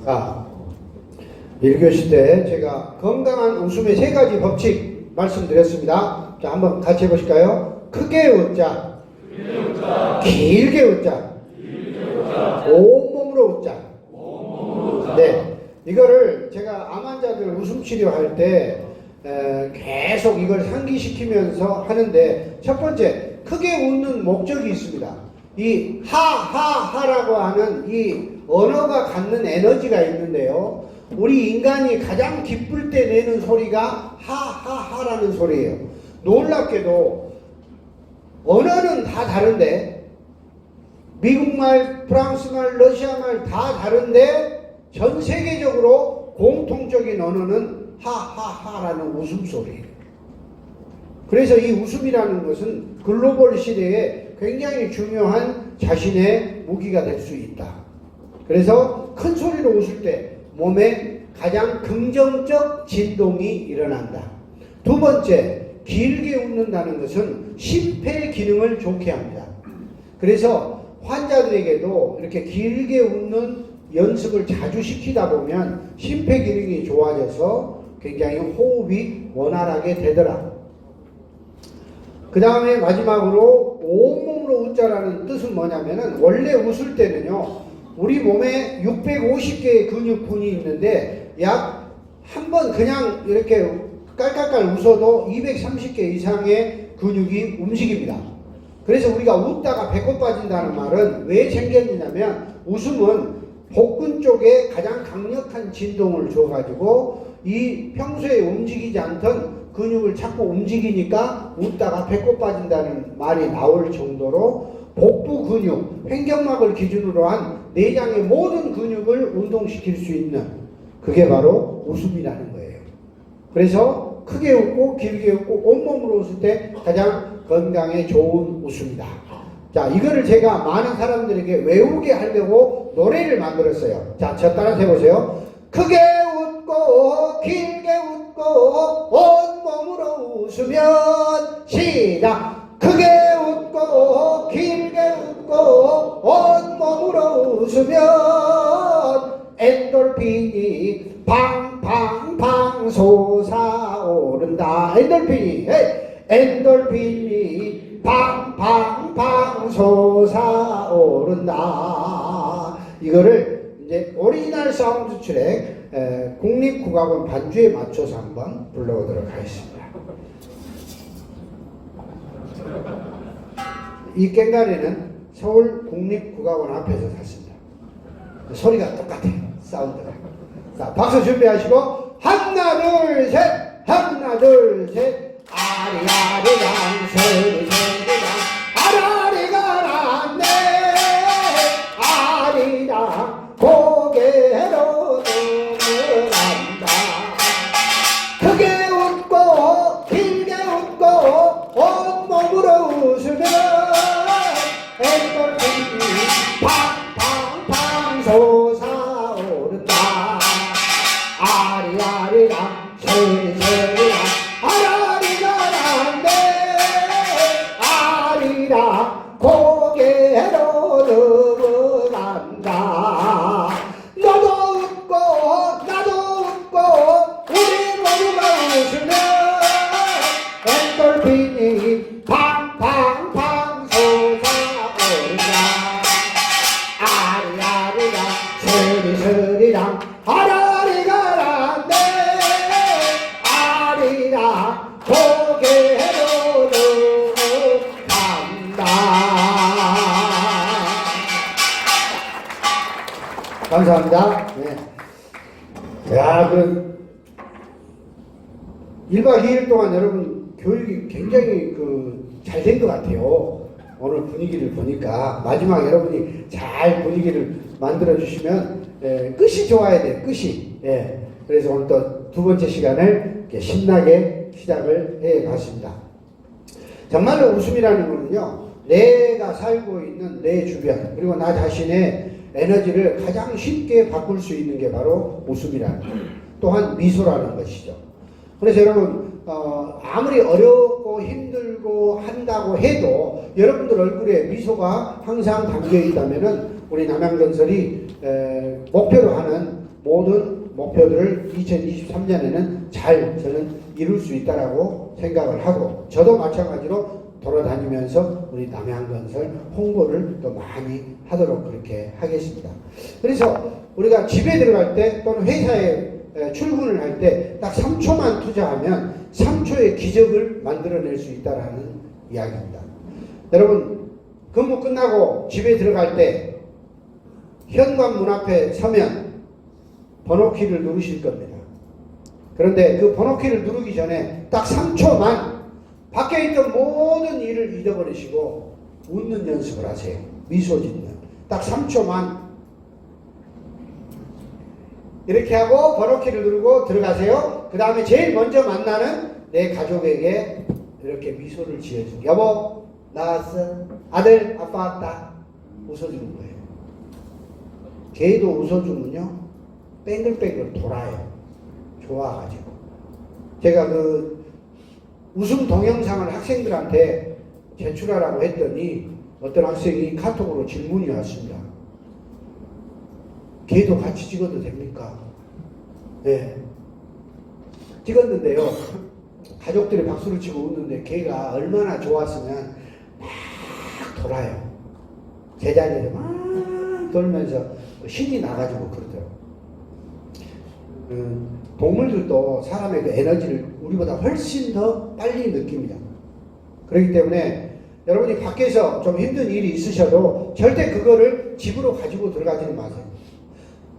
아, 1교시 때 제가 건강한 웃음의 3가지 법칙 말씀드렸습니다. 자, 한번 같이 해보실까요? 크게 웃자, 길게 웃자, 온몸으로 웃자. 네, 이거를 제가 암 환자들 웃음 치료할 때 계속 이걸 상기시키면서 하는데, 첫 번째, 크게 웃는 목적이 있습니다. 이 하하하라고 하는 이 언어가 갖는 에너지가 있는데요, 우리 인간이 가장 기쁠 때 내는 소리가 하하하라는 소리예요. 놀랍게도 언어는 다 다른데, 미국말, 프랑스말, 러시아말 다 다른데 전 세계적으로 공통적인 언어는 하하하라는 웃음소리예요. 그래서 이 웃음이라는 것은 글로벌 시대에 굉장히 중요한 자신의 무기가 될 수 있다. 그래서 큰 소리로 웃을 때 몸에 가장 긍정적 진동이 일어난다. 두 번째, 길게 웃는다는 것은 심폐 기능을 좋게 합니다. 그래서 환자들에게도 이렇게 길게 웃는 연습을 자주 시키다 보면 심폐 기능이 좋아져서 굉장히 호흡이 원활하게 되더라. 그 다음에 마지막으로 온몸으로 웃자라는 뜻은 뭐냐면은, 원래 웃을 때는요, 우리 몸에 650개의 근육군이 있는데 약 한 번 그냥 이렇게 깔깔깔 웃어도 230개 이상의 근육이 움직입니다. 그래서 우리가 웃다가 배꼽 빠진다는 말은 왜 생겼느냐면, 웃음은 복근 쪽에 가장 강력한 진동을 줘가지고 이 평소에 움직이지 않던 근육을 자꾸 움직이니까 웃다가 배꼽 빠진다는 말이 나올 정도로 복부 근육, 횡격막을 기준으로 한 내장의 모든 근육을 운동시킬 수 있는, 그게 바로 웃음이라는 거예요. 그래서 크게 웃고 길게 웃고 온몸으로 웃을 때 가장 건강에 좋은 웃음이다. 자, 이거를 제가 많은 사람들에게 외우게 하려고 노래를 만들었어요. 자, 저 따라서 해보세요. 크게 웃고 길게 웃고 온몸으로 웃으면, 시작! 크게 웃고 길게 웃고 온몸으로 웃으면 엔돌핀이 팡팡팡 솟아오른다. 엔돌핀이 팡팡팡 솟아오른다. 이거를 이제 오리지널 사운드 트랙 국립국악원 반주에 맞춰서 한번 불러보도록 하겠습니다. 이 꽹과리는 서울 국립국악원 앞에서 샀습니다. 소리가 똑같아요, 사운드가. 자, 박수 준비하시고 하나 둘 셋, 하나 둘 셋. 아리아리랑 서리서리랑 아라리가 났네. 아리랑 고개로 넘어간다. 크게 웃고 길게 웃고 온몸으로 웃으면 엔돌핀이 팡팡팡 솟아오른다. 아리아리랑 서리서리랑 아라리가 났네. 아리랑 고개로 넘어간다. 너도 웃고 나도 웃고 우리 모두가 웃으면 엔돌핀이 팡팡팡 솟아오른다. 아리아리랑 서리서리랑 아라리가 났네. 아리랑 고개로 넘어간다. 감사합니다. 네. 야, 1박 2일 동안 여러분 교육이 굉장히 잘 된 것 같아요. 오늘 분위기를 보니까 마지막 여러분이 잘 분위기를 만들어 주시면 끝이 좋아야 돼요. 끝이. 그래서 오늘 또 두 번째 시간을 이렇게 신나게 시작을 해 봤습니다. 정말로 웃음이라는 거는요, 내가 살고 있는 내 주변 그리고 나 자신의 에너지를 가장 쉽게 바꿀 수 있는 게 바로 웃음이라는 것, 또한 미소라는 것이죠. 그래서 여러분 아무리 어렵고 힘들고 한다고 해도 여러분들 얼굴에 미소가 항상 담겨 있다면은 우리 남양건설이 목표로 하는 모든 목표들을 2023년에는 잘 저는 이룰 수 있다라고 생각을 하고, 저도 마찬가지로 돌아다니면서 우리 남양건설 홍보를 또 많이 하도록 그렇게 하겠습니다. 그래서 우리가 집에 들어갈 때 또는 회사에 출근을 할 때 딱 3초만 투자하면 3초의 기적을 만들어낼 수 있다라는 이야기입니다. 여러분, 근무 끝나고 집에 들어갈 때 현관문 앞에 서면 번호키를 누르실 겁니다. 그런데 그 번호키를 누르기 전에 딱 3초만 밖에 있던 모든 일을 잊어버리시고 웃는 연습을 하세요. 미소 짓는. 딱 3초만 이렇게 하고 번호키를 누르고 들어가세요. 그 다음에 제일 먼저 만나는 내 가족에게 이렇게 미소를 지어주고, 여보 나왔어? 아들 아빠 왔다. 웃어주는 거예요. 걔도 웃어주면요 뺑글뺑글 돌아요. 좋아가지고. 제가 그 웃음 동영상을 학생들한테 제출하라고 했더니 어떤 학생이 카톡으로 질문이 왔습니다. 걔도 같이 찍어도 됩니까? 네. 찍었는데요. 가족들이 박수를 치고 웃는데 걔가 얼마나 좋았으면 막 돌아요. 제자리에 막 돌면서 신이 나가지고 그러더라고요. 동물들도 사람의 그 에너지를 우리보다 훨씬 더 빨리 느낍니다. 그렇기 때문에 여러분이 밖에서 좀 힘든 일이 있으셔도 절대 그거를 집으로 가지고 들어가지는 마세요.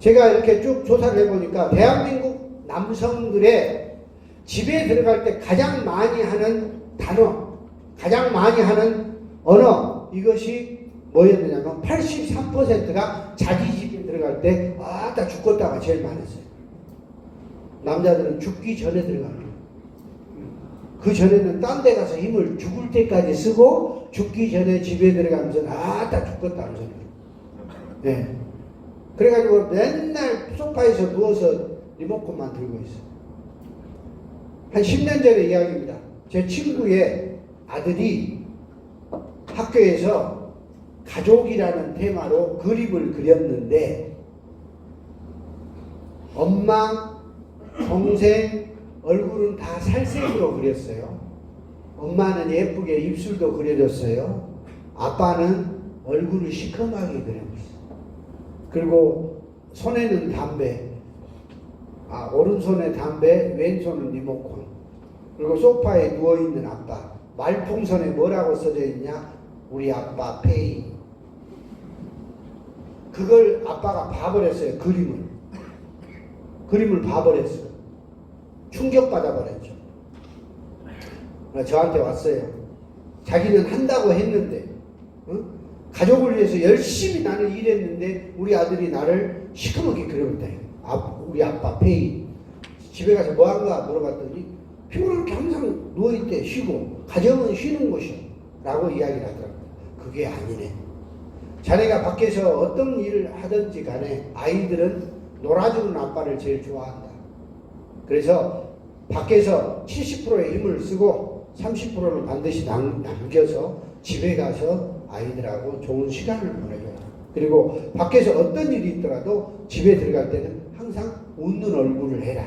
제가 이렇게 쭉 조사를 해보니까 대한민국 남성들의 집에 들어갈 때 가장 많이 하는 단어, 가장 많이 하는 언어, 이것이 뭐였느냐면 83%가 자기 집에 들어갈 때 나 죽겠다가 제일 많았어요. 남자들은 죽기 전에 들어갑니다. 그 전에는 딴 데 가서 힘을 죽을 때까지 쓰고 죽기 전에 집에 들어가면서 나 죽겠다 하는 소리. 네. 그래가지고 맨날 소파에서 누워서 리모컨만 들고 있어. 한 10년 전의 이야기입니다. 제 친구의 아들이 학교에서 가족이라는 테마로 그림을 그렸는데 엄마, 동생 얼굴은 다 살색으로 그렸어요. 엄마는 예쁘게 입술도 그려줬어요. 아빠는 얼굴을 시커멓게 그려줬어요. 그리고 손에는 담배, 오른손에 담배, 왼손은 리모컨. 그리고 소파에 누워있는 아빠. 말풍선에 뭐라고 써져 있냐? 우리 아빠 페이. 그걸 아빠가 봐버렸어요. 그림을 봐버렸어요. 충격받아버렸죠. 저한테 왔어요. 자기는 한다고 했는데, 가족을 위해서 열심히 나는 일했는데 우리 아들이 나를 시커멓게 그려버렸다. 우리 아빠 페이. 집에 가서 뭐 한가 물어봤더니 피곤하게 항상 누워있대. 쉬고. 가정은 쉬는 곳이야 라고 이야기를 하더라고요. 그게 아니네. 자네가 밖에서 어떤 일을 하든지 간에 아이들은 놀아주는 아빠를 제일 좋아한다. 그래서 밖에서 70%의 힘을 쓰고 30%는 반드시 남겨서 집에 가서 아이들하고 좋은 시간을 보내줘라. 그리고 밖에서 어떤 일이 있더라도 집에 들어갈 때는 항상 웃는 얼굴을 해라.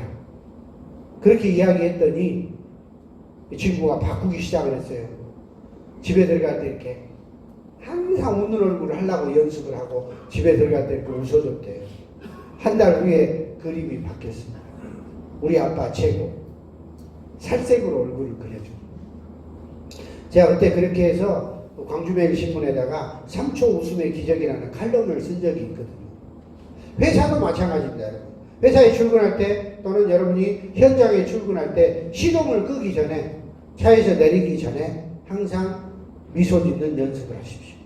그렇게 이야기했더니 이 친구가 바꾸기 시작을 했어요. 집에 들어갈 때 이렇게 항상 웃는 얼굴을 하려고 연습을 하고 집에 들어갈 때 이렇게 웃어줬대요. 한 달 후에 그림이 바뀌었습니다. 우리 아빠 최고. 살색으로 얼굴을 그려줘. 제가 그때 그렇게 해서 광주매일신문에다가 3초 웃음의 기적이라는 칼럼을 쓴 적이 있거든요. 회사도 마찬가지입니다. 여러분. 회사에 출근할 때 또는 여러분이 현장에 출근할 때 시동을 끄기 전에 차에서 내리기 전에 항상 미소 짓는 연습을 하십시오.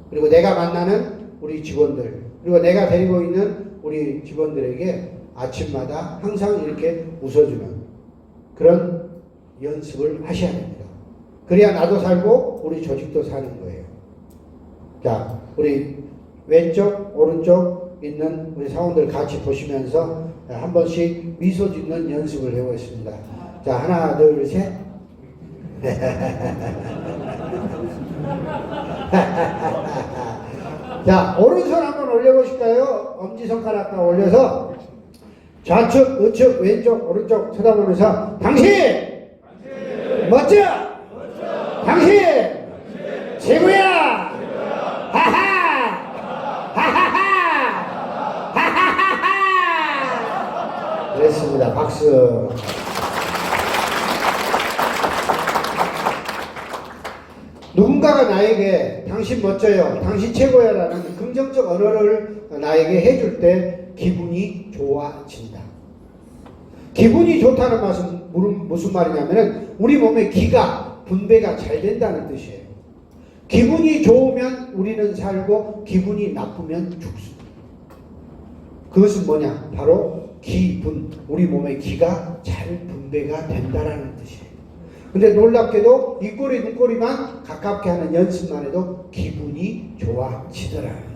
그리고 내가 만나는 우리 직원들 그리고 내가 데리고 있는 우리 직원들에게 아침마다 항상 이렇게 웃어주는 그런 연습을 하셔야 됩니다. 그래야 나도 살고 우리 조직도 사는 거예요. 자, 우리 왼쪽 오른쪽 있는 우리 사원들 같이 보시면서 한 번씩 미소 짓는 연습을 해보겠습니다. 자, 하나 둘 셋. 자, 오른손 한번 올려보실까요? 엄지손가락 다 올려서 좌측, 우측, 왼쪽, 오른쪽 쳐다보면서 당신! 멋져! 당신! 최고야! 하하! 하하하! 하하하하! 그랬습니다. 박수. 누군가가 나에게 당신 멋져요, 당신 최고야 라는 긍정적 언어를 나에게 해줄 때 기분이 좋아진다. 기분이 좋다는 것은 무슨 말이냐면 우리 몸의 기가 분배가 잘 된다는 뜻이에요. 기분이 좋으면 우리는 살고 기분이 나쁘면 죽습니다. 그것은 뭐냐? 바로 기분, 우리 몸의 기가 잘 분배가 된다는 뜻이에요. 근데 놀랍게도 입꼬리 눈꼬리만 가깝게 하는 연습만 해도 기분이 좋아지더라는 거예요.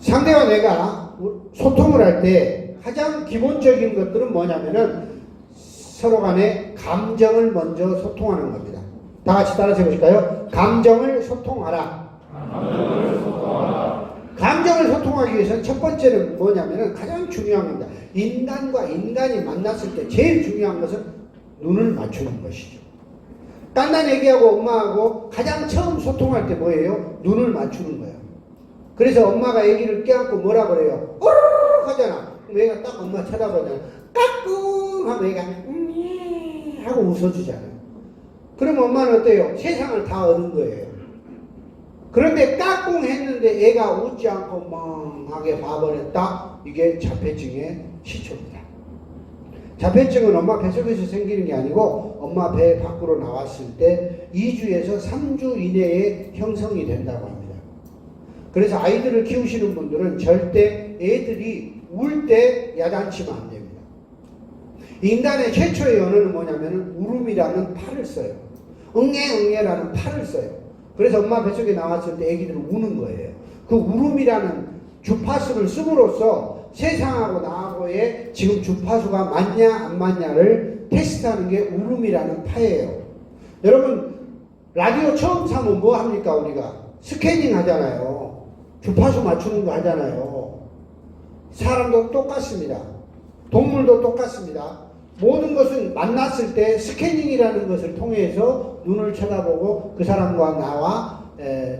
상대와 내가 소통을 할 때 가장 기본적인 것들은 뭐냐면은 서로 간에 감정을 먼저 소통하는 겁니다. 다 같이 따라서 해보실까요? 감정을 소통하라. 감정을 소통하기 위해서는 첫 번째는 뭐냐면은 가장 중요한 겁니다. 인간과 인간이 만났을 때 제일 중요한 것은 눈을 맞추는 것이죠. 딴딴 애기하고 엄마하고 가장 처음 소통할 때 뭐예요? 눈을 맞추는 거예요. 그래서 엄마가 애기를 껴안고 뭐라 그래요? 오르르 하잖아. 그럼 애가 딱 엄마 쳐다보잖아. 까꿍 하면 애가 하고 웃어주잖아요. 그럼 엄마는 어때요? 세상을 다 얻은 거예요. 그런데 까꿍 했는데 애가 웃지 않고 멍하게 봐버렸다. 이게 자폐증의 시초입니다. 자폐증은 엄마 뱃속에서 생기는 게 아니고 엄마 배 밖으로 나왔을 때 2주에서 3주 이내에 형성이 된다고 합니다. 그래서 아이들을 키우시는 분들은 절대 애들이 울 때 야단치면 안 됩니다. 인간의 최초의 언어는 뭐냐면 울음이라는 팔을 써요. 응애응애라는 팔을 써요. 그래서 엄마 뱃속에 나왔을 때 애기들은 우는 거예요. 그 울음이라는 주파수를 씀으로써 세상하고 나하고의 지금 주파수가 맞냐 안 맞냐를 테스트하는 게 울음이라는 파예요. 여러분 라디오 처음 사면 뭐 합니까? 우리가 스캐닝 하잖아요. 주파수 맞추는 거 하잖아요. 사람도 똑같습니다. 동물도 똑같습니다. 모든 것은 만났을 때 스캐닝이라는 것을 통해서 눈을 쳐다보고 그 사람과 나와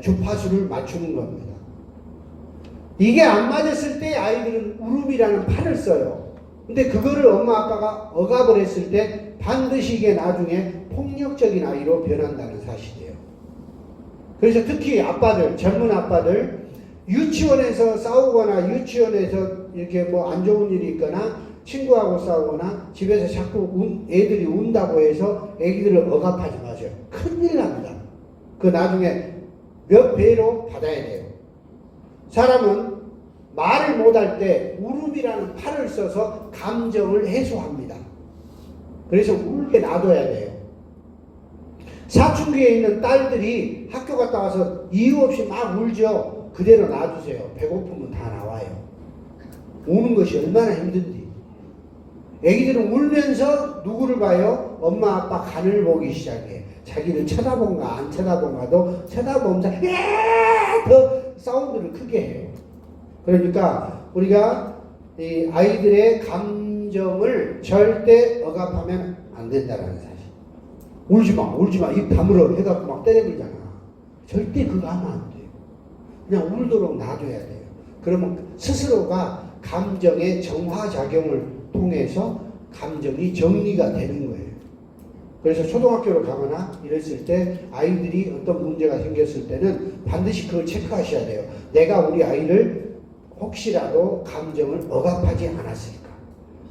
주파수를 맞추는 겁니다. 이게 안 맞았을 때 아이들은 울음이라는 팔을 써요. 근데 그거를 엄마 아빠가 억압을 했을 때 반드시 이게 나중에 폭력적인 아이로 변한다는 사실이에요. 그래서 특히 아빠들, 젊은 아빠들 유치원에서 싸우거나 유치원에서 이렇게 뭐 안 좋은 일이 있거나 친구하고 싸우거나 집에서 자꾸 애들이 운다고 해서 애기들을 억압하지 마세요. 큰일 납니다. 그 나중에 몇 배로 받아야 돼요. 사람은 말을 못할 때 울음이라는 팔을 써서 감정을 해소합니다. 그래서 울게 놔둬야 돼요. 사춘기에 있는 딸들이 학교 갔다 와서 이유 없이 막 울죠. 그대로 놔두세요. 배고프면 다 나와요. 우는 것이 얼마나 힘든지. 애기들은 울면서 누구를 봐요? 엄마 아빠 간을 보기 시작해. 자기를 쳐다본가 안 쳐다본가도 쳐다보면서 더 사운드를 크게 해요. 그러니까 우리가 이 아이들의 감정을 절대 억압하면 안 된다는 사실. 울지마 입 다물어 해갖고 막 때려들잖아. 절대 그거 하면 안 돼요. 그냥 울도록 놔둬야 돼요. 그러면 스스로가 감정의 정화작용을 통해서 감정이 정리가 되는 거예요. 그래서 초등학교를 가거나 이랬을 때 아이들이 어떤 문제가 생겼을 때는 반드시 그걸 체크하셔야 돼요. 내가 우리 아이를 혹시라도 감정을 억압하지 않았을까.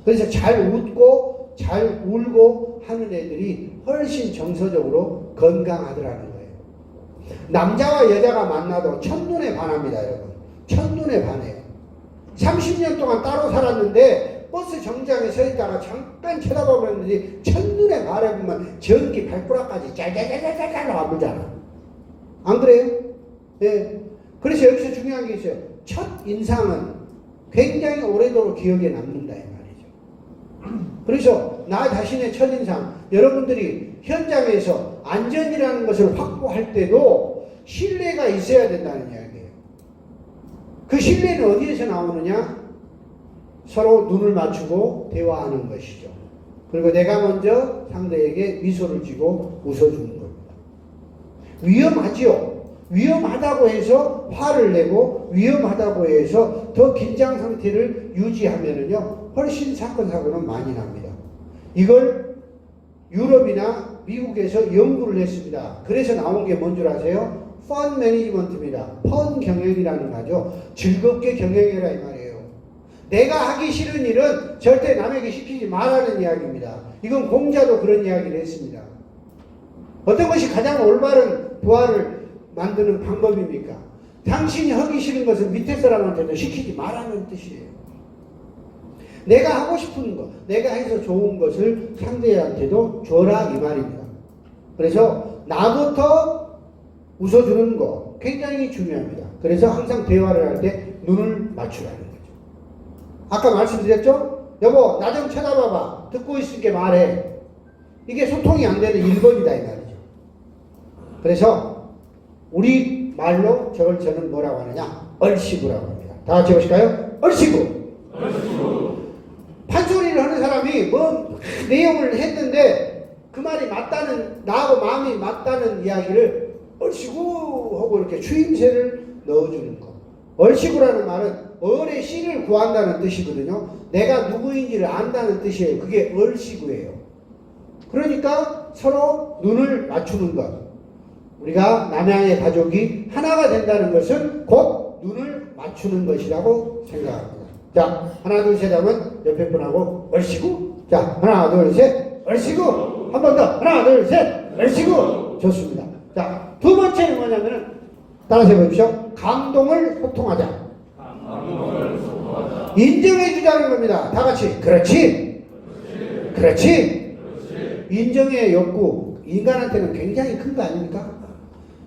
그래서 잘 웃고 잘 울고 하는 애들이 훨씬 정서적으로 건강하더라는 거예요. 남자와 여자가 만나도 첫눈에 반합니다, 여러분. 첫눈에 반해요. 30년 동안 따로 살았는데 버스 정류장에 서 있다가 잠깐 쳐다보는데 첫눈에 바라보면 전기 발가락까지 짤짤짤짤짤 와보잖아. 안 그래요? 네. 그래서 여기서 중요한 게 있어요. 첫 인상은 굉장히 오래도록 기억에 남는다 이 말이죠. 그래서 나 자신의 첫인상, 여러분들이 현장에서 안전이라는 것을 확보할 때도 신뢰가 있어야 된다는 이야기예요. 그 신뢰는 어디에서 나오느냐? 서로 눈을 맞추고 대화하는 것이죠. 그리고 내가 먼저 상대에게 미소를 지고 웃어주는 겁니다. 위험하지요. 위험하다고 해서 화를 내고 위험하다고 해서 더 긴장 상태를 유지하면은요, 훨씬 사건 사고는 많이 납니다. 이걸 유럽이나 미국에서 연구를 했습니다. 그래서 나온 게 뭔 줄 아세요? 펀 매니지먼트입니다. 펀 경영이라는 거죠. 즐겁게 경영해라 이 말이에요. 내가 하기 싫은 일은 절대 남에게 시키지 말라는 이야기입니다. 이건 공자도 그런 이야기를 했습니다. 어떤 것이 가장 올바른 부하를 만드는 방법입니까? 당신이 하기 싫은 것을 밑에 사람한테도 시키지 말라는 뜻이에요. 내가 하고 싶은 것, 내가 해서 좋은 것을 상대한테도 줘라 이 말입니다. 그래서 나부터 웃어주는 거 굉장히 중요합니다. 그래서 항상 대화를 할 때 눈을 맞추라는 거죠. 아까 말씀드렸죠? 여보 나 좀 쳐다봐봐. 듣고 있으니까 말해. 이게 소통이 안 되는 1번이다 이 말이죠. 그래서 우리 말로 저는 뭐라고 하느냐? 얼씨구라고 합니다. 다 같이 해보실까요? 얼씨구. 판소리를 하는 사람이 뭐 내용을 했는데 그 말이 맞다는, 나하고 마음이 맞다는 이야기를 얼씨구 하고 이렇게 추임새를 넣어주는 거. 얼씨구라는 말은 얼의 씨를 구한다는 뜻이거든요. 내가 누구인지를 안다는 뜻이에요. 그게 얼씨구예요. 그러니까 서로 눈을 맞추는 것. 우리가 남양의 가족이 하나가 된다는 것은 곧 눈을 맞추는 것이라고 생각합니다. 자, 하나 둘 셋 하면 옆에 분하고 얼씨구. 자, 하나 둘 셋 얼씨구. 한 번 더 하나 둘 셋 얼씨구. 좋습니다. 자, 두 번째는 뭐냐면은 따라서 해보십시오. 감동을 소통하자. 인정해 주자는 겁니다. 다 같이 그렇지. 그렇지. 인정의 욕구 인간한테는 굉장히 큰 거 아닙니까?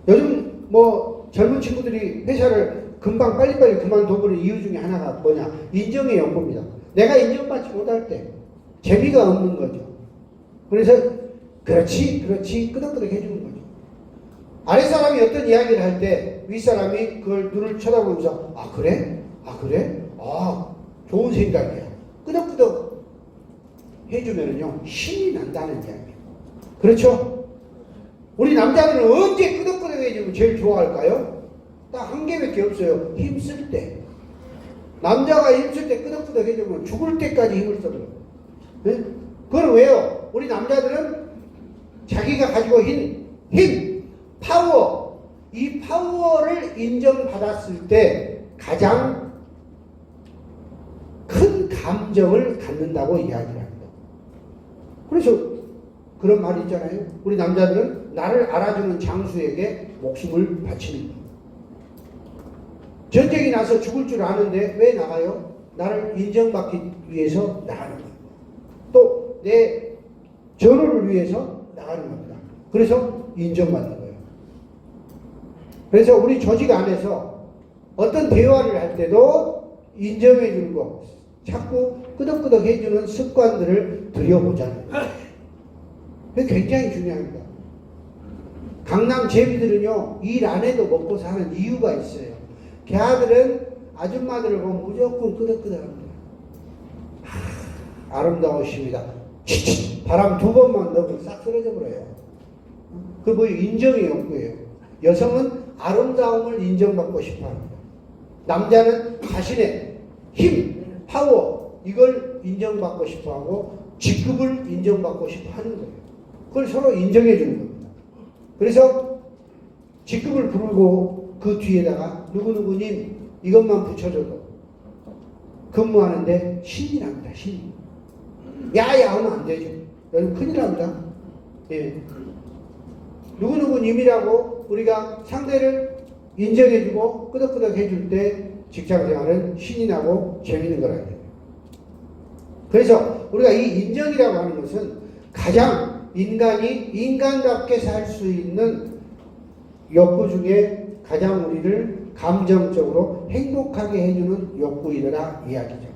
요즘 뭐 젊은 친구들이 회사를 금방 빨리빨리 그만둬버리는 이유 중에 하나가 뭐냐? 인정의 욕구입니다. 내가 인정받지 못할 때 재미가 없는 거죠. 그래서 그렇지 끄덕끄덕 해주는 거죠. 아랫사람이 어떤 이야기를 할 때 윗사람이 그걸 눈을 쳐다보면서 아 그래? 아 그래? 아 좋은 생각이야. 끄덕끄덕 해주면은요 힘이 난다는 이야기예요. 그렇죠? 우리 남자들은 언제 끄덕끄덕 해주면 제일 좋아할까요? 딱 한 개밖에 없어요. 힘쓸 때. 남자가 힘쓸 때 끄덕끄덕 해주면 죽을 때까지 힘을 써요. 네? 그건 왜요? 우리 남자들은 자기가 가지고 힘, 파워, 이 파워를 인정받았을 때 가장 큰 감정을 갖는다고 이야기를 합니다. 그래서 그런 말이 있잖아요. 우리 남자들은 나를 알아주는 장수에게 목숨을 바치는 거예요. 전쟁이 나서 죽을 줄 아는데 왜 나가요? 나를 인정받기 위해서 나가는 거예요. 또 내 전우를 위해서 나가는 겁니다. 그래서 인정받는 거예요. 그래서 우리 조직 안에서 어떤 대화를 할 때도 인정해 주는 거, 자꾸 끄덕끄덕 해주는 습관들을 들여보자는 거예요. 그게 굉장히 중요합니다. 강남 제비들은요, 일 안 해도 먹고 사는 이유가 있어요. 걔들은 아줌마들을 보면 무조건 끄덕끄덕 합니다. 아름다우십니다. 바람 2번만 넣으면 싹 쓰러져 버려요. 그 뭐 인정의 욕구예요. 여성은 아름다움을 인정받고 싶어 합니다. 남자는 자신의 힘, 파워, 이걸 인정받고 싶어 하고 직급을 인정받고 싶어 하는 거예요. 그걸 서로 인정해 주는 겁니다. 그래서 직급을 부르고 그 뒤에다가 누구누구님 이것만 붙여줘도 근무하는데 신이 납니다. 신이. 야야 하면 안 되죠. 여러분 큰일 납니다. 예. 누구누구님이라고 우리가 상대를 인정해주고 끄덕끄덕 해줄 때 직장생활은 신이 나고 재밌는 거라는 거예요. 그래서 우리가 이 인정이라고 하는 것은 가장 인간이 인간답게 살 수 있는 욕구 중에 가장 우리를 감정적으로 행복하게 해주는 욕구이더라 이야기죠.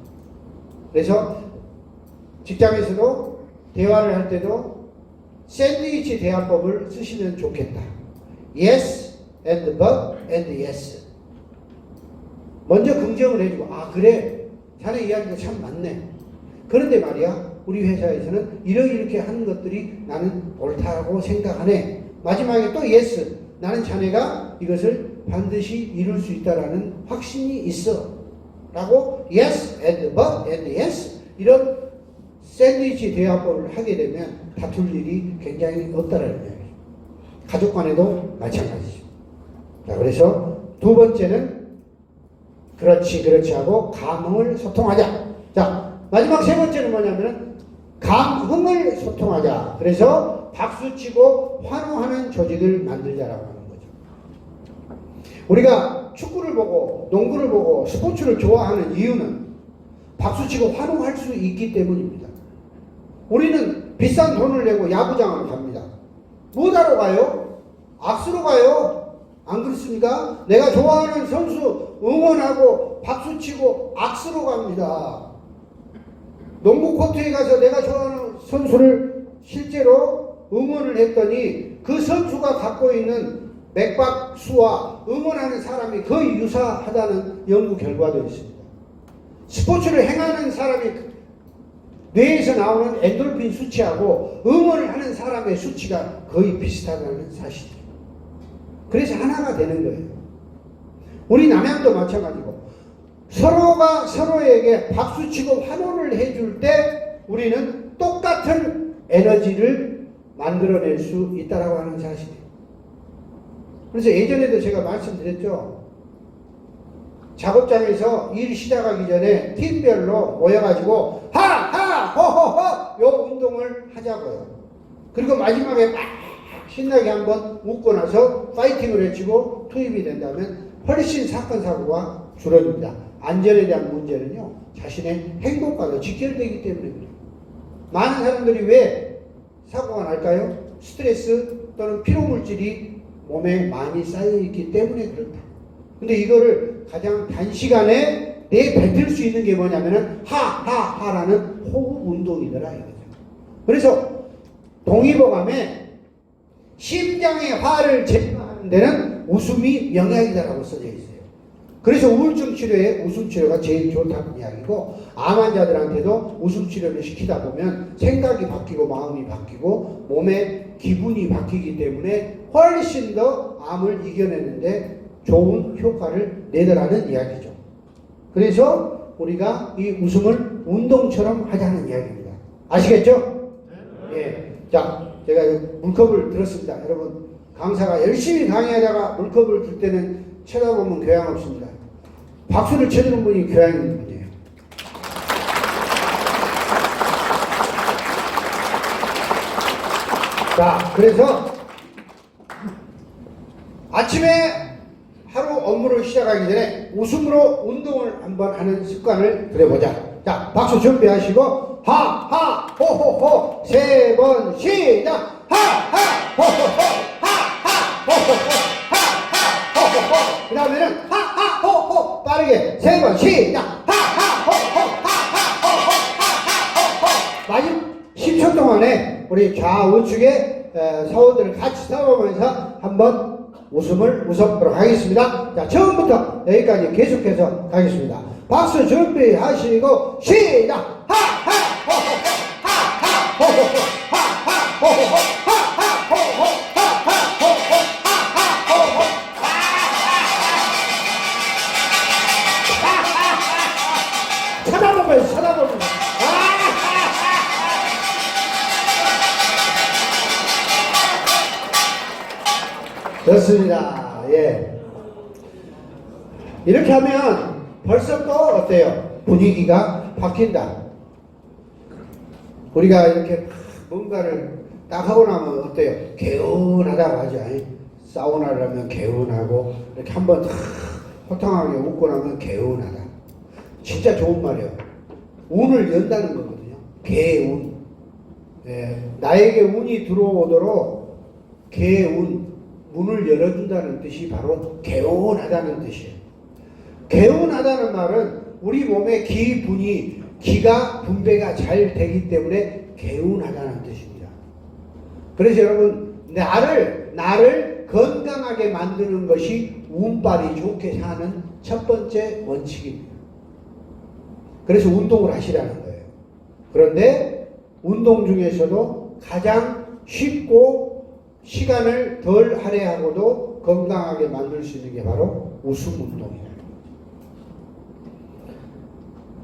그래서 직장에서도 대화를 할 때도 샌드위치 대화법을 쓰시면 좋겠다. Yes and but and yes. 먼저 긍정을 해주고, 아 그래, 자네 이야기가 참 맞네. 그런데 말이야, 우리 회사에서는 이렇게 하는 것들이 나는 옳다고 생각하네. 마지막에 또 예스, 나는 자네가 이것을 반드시 이룰 수 있다라는 확신이 있어 라고 yes and but and yes 이런 샌드위치 대화법을 하게 되면 다툴 일이 굉장히 없다라는 이야기예요. 가족 간에도 마찬가지죠. 자, 그래서 두 번째는 그렇지 하고 감흥을 소통하자. 자, 마지막 세 번째는 뭐냐면은 감흥을 소통하자. 그래서 박수치고 환호하는 조직을 만들자라고 하는 거죠. 우리가 축구를 보고 농구를 보고 스포츠를 좋아하는 이유는 박수치고 환호할 수 있기 때문입니다. 우리는 비싼 돈을 내고 야구장을 갑니다. 뭐하러 가요? 악수로 가요. 안 그렇습니까? 내가 좋아하는 선수 응원하고 박수치고 악수로 갑니다. 농구 코트에 가서 내가 좋아하는 선수를 실제로 응원을 했더니 그 선수가 갖고 있는 맥박수와 응원하는 사람이 거의 유사하다는 연구 결과도 있습니다. 스포츠를 행하는 사람이 뇌에서 나오는 엔돌핀 수치하고 응원을 하는 사람의 수치가 거의 비슷하다는 사실이에요. 그래서 하나가 되는 거예요. 우리 남양도 마찬가지고 서로가 서로에게 박수치고 환호를 해줄 때 우리는 똑같은 에너지를 만들어낼 수 있다고 하는 사실이에요. 그래서 예전에도 제가 말씀드렸죠. 작업장에서 일 시작하기 전에 팀별로 모여가지고 하하 호호호 요 운동을 하자고요. 그리고 마지막에 막 신나게 한번 웃고 나서 파이팅을 외치고 투입이 된다면 훨씬 사건 사고가 줄어듭니다. 안전에 대한 문제는요 자신의 행복과도 직결되기 때문에 그래요. 많은 사람들이 왜 사고가 날까요? 스트레스 또는 피로물질이 몸에 많이 쌓여있기 때문에 그렇다. 근데 이거를 가장 단시간에 내뱉을 수 있는 게 뭐냐면은 하하하라는 호흡 운동이더라 이거죠. 그래서 동의보감에 심장의 화를 제거하는 데는 웃음이 영약이다라고 써져 있어요. 그래서 우울증 치료에 웃음 치료가 제일 좋다는 이야기고, 암 환자들한테도 웃음 치료를 시키다 보면 생각이 바뀌고 마음이 바뀌고 몸의 기분이 바뀌기 때문에 훨씬 더 암을 이겨내는데 좋은 효과를 내더라는 이야기죠. 그래서 우리가 이 웃음을 운동처럼 하자는 이야기입니다. 아시겠죠? 예. 자, 제가 물컵을 들었습니다. 여러분, 강사가 열심히 강의하다가 물컵을 들 때는 쳐다보면 교양 없습니다. 박수를 쳐주는 분이 교양 있는 분이에요. 자, 그래서 아침에 하루 업무를 시작하기 전에 웃음으로 운동을 한번 하는 습관을 들여보자. 자, 박수 준비하시고 하하 호호호 세 번 시작. 하하 호호호 하하 호호호 하하 호호호. 그 다음에는 하하 호호 빠르게 세 번 시작. 하하 호호 하하 호호 하하 호호. 마지막 10초 동안에 우리 좌우측의 사원들을 같이 싸우면서 한번 웃음을 웃어보도록 하겠습니다. 자, 처음부터 여기까지 계속해서 가겠습니다. 박수 준비하시고 시작. 하하 호호호 하하 호호호 하하 호호호 하하 호호호 하하 호호호 하하 호호호. 쳐다보면 좋습니다. 예. 이렇게 하면 벌써 또 어때요? 분위기가 바뀐다. 우리가 이렇게 뭔가를 딱 하고 나면 어때요? 개운하다고 하죠. 사우나를 하면 개운하고 이렇게 한번 호탕하게 웃고 나면 개운하다. 진짜 좋은 말이에요. 운을 연다는 거거든요. 개운. 예. 나에게 운이 들어오도록 개운. 문을 열어준다는 뜻이 바로 개운하다는 뜻이에요. 개운하다는 말은 우리 몸의 기가 분배가 잘 되기 때문에 개운하다는 뜻입니다. 그래서 여러분 나를 건강하게 만드는 것이 운빨이 좋게 사는 첫 번째 원칙입니다. 그래서 운동을 하시라는 거예요. 그런데 운동 중에서도 가장 쉽고 시간을 덜 할애하고도 건강하게 만들 수 있는 게 바로 웃음 운동이에요.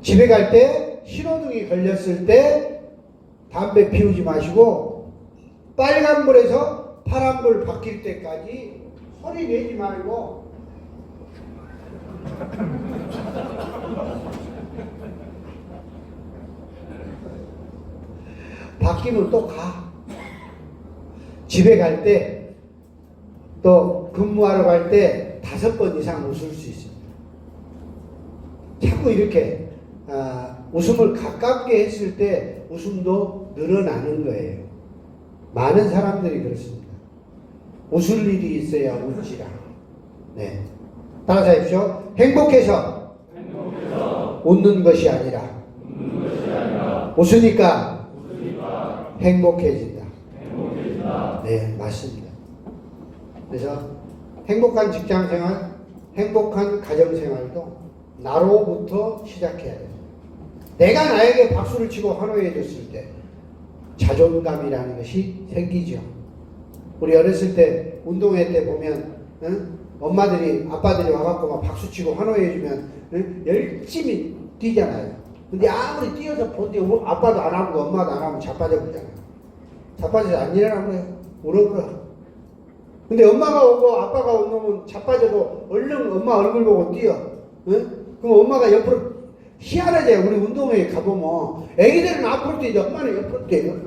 집에 갈 때 신호등이 걸렸을 때 담배 피우지 마시고 빨간불에서 파란불 바뀔 때까지 소리 내지 말고 바뀌면 또 가. 집에 갈 때 또 근무하러 갈 때 5번 이상 웃을 수 있습니다. 자꾸 이렇게 웃음을 가깝게 했을 때 웃음도 늘어나는 거예요. 많은 사람들이 그렇습니다. 웃을 일이 있어야 웃지라. 네. 따라서 하십시오. 행복해서 웃는 것이 아니라 웃으니까 행복해진다. 네, 맞습니다. 그래서 행복한 직장생활, 행복한 가정생활도 나로부터 시작해야 돼요. 내가 나에게 박수를 치고 환호해 줬을 때 자존감이라는 것이 생기죠. 우리 어렸을 때 운동회 때 보면 엄마들이 아빠들이 와갖고 막 박수 치고 환호해 주면 열심히 뛰잖아요. 근데 아무리 뛰어서 본데 아빠도 안 하고 엄마도 안 하면 자빠져 버리잖아요. 자빠져서 안 일어나면 울어버려. 근데 엄마가 오고 아빠가 오면 자빠져도 얼른 엄마 얼굴 보고 뛰어. 그럼 엄마가 옆으로 희한하죠. 우리 운동회에 가보면 애기들은 앞으로 뛰죠. 엄마는 옆으로 뛰어요.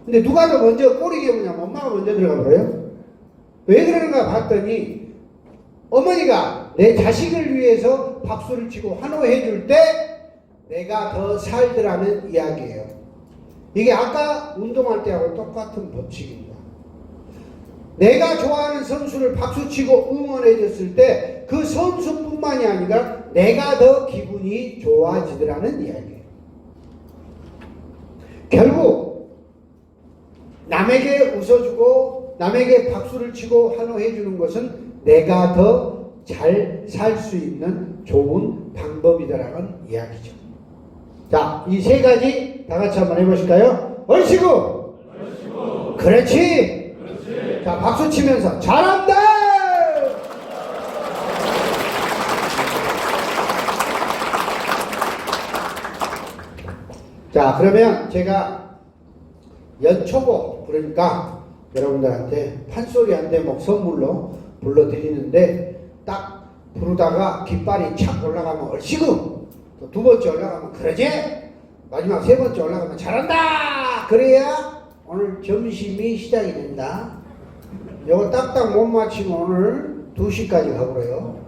근데 누가 더 먼저 꼬리 개우냐면 엄마가 먼저 들어가 버려요. 왜 그러는가 봤더니 어머니가 내 자식을 위해서 박수를 치고 환호해 줄 때 내가 더 살더라는 이야기예요. 이게 아까 운동할 때하고 똑같은 법칙입니다. 내가 좋아하는 선수를 박수치고 응원해 줬을 때 그 선수뿐만이 아니라 내가 더 기분이 좋아지더라는 이야기예요. 결국 남에게 웃어주고 남에게 박수를 치고 환호해 주는 것은 내가 더 잘 살 수 있는 좋은 방법이다라는 이야기죠. 자, 이 세 가지 다 같이 한번 해보실까요? 얼씨구! 그렇지! 자, 박수 치면서 잘한다! 자, 그러면 제가 연초고 그러니까 여러분들한테 판소리 한 대목 선물로 불러드리는데 딱 부르다가 깃발이 착 올라가면 얼씨구, 또 두 번째 올라가면 그러지, 마지막 세 번째 올라가면 잘한다. 그래야 오늘 점심이 시작이 된다. 요거 딱딱 못 맞히면 오늘 2시까지 가버려요.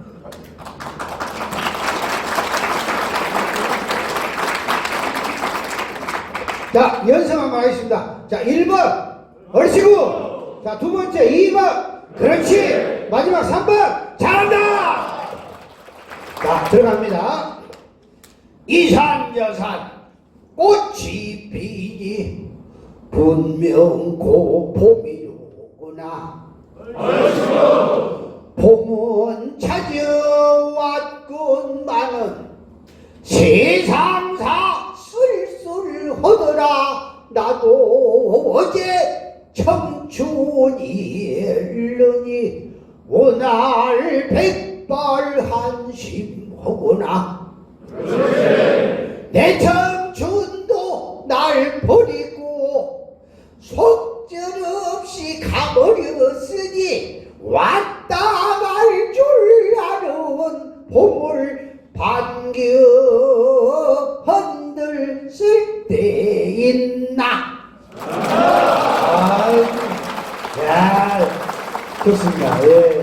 자, 연습 한번 하겠습니다. 자, 1번 얼씨구. 자, 두 번째 2번 그렇지. 마지막 3번 잘한다. 자, 들어갑니다. 이산여산 꽃이 피니 분명 고 봄이로구나. 봄은 찾아왔건만은 세상사 쓸쓸하더라. 나도 어제 청춘이 일르니 오늘 백발 한심하구나. 내 청춘도 날 버리고 속절없이 가버렸으니 왔다 갈 줄 아는 봄을 반겨 흔들쓸 때 있나. 야, 좋습니다. 예.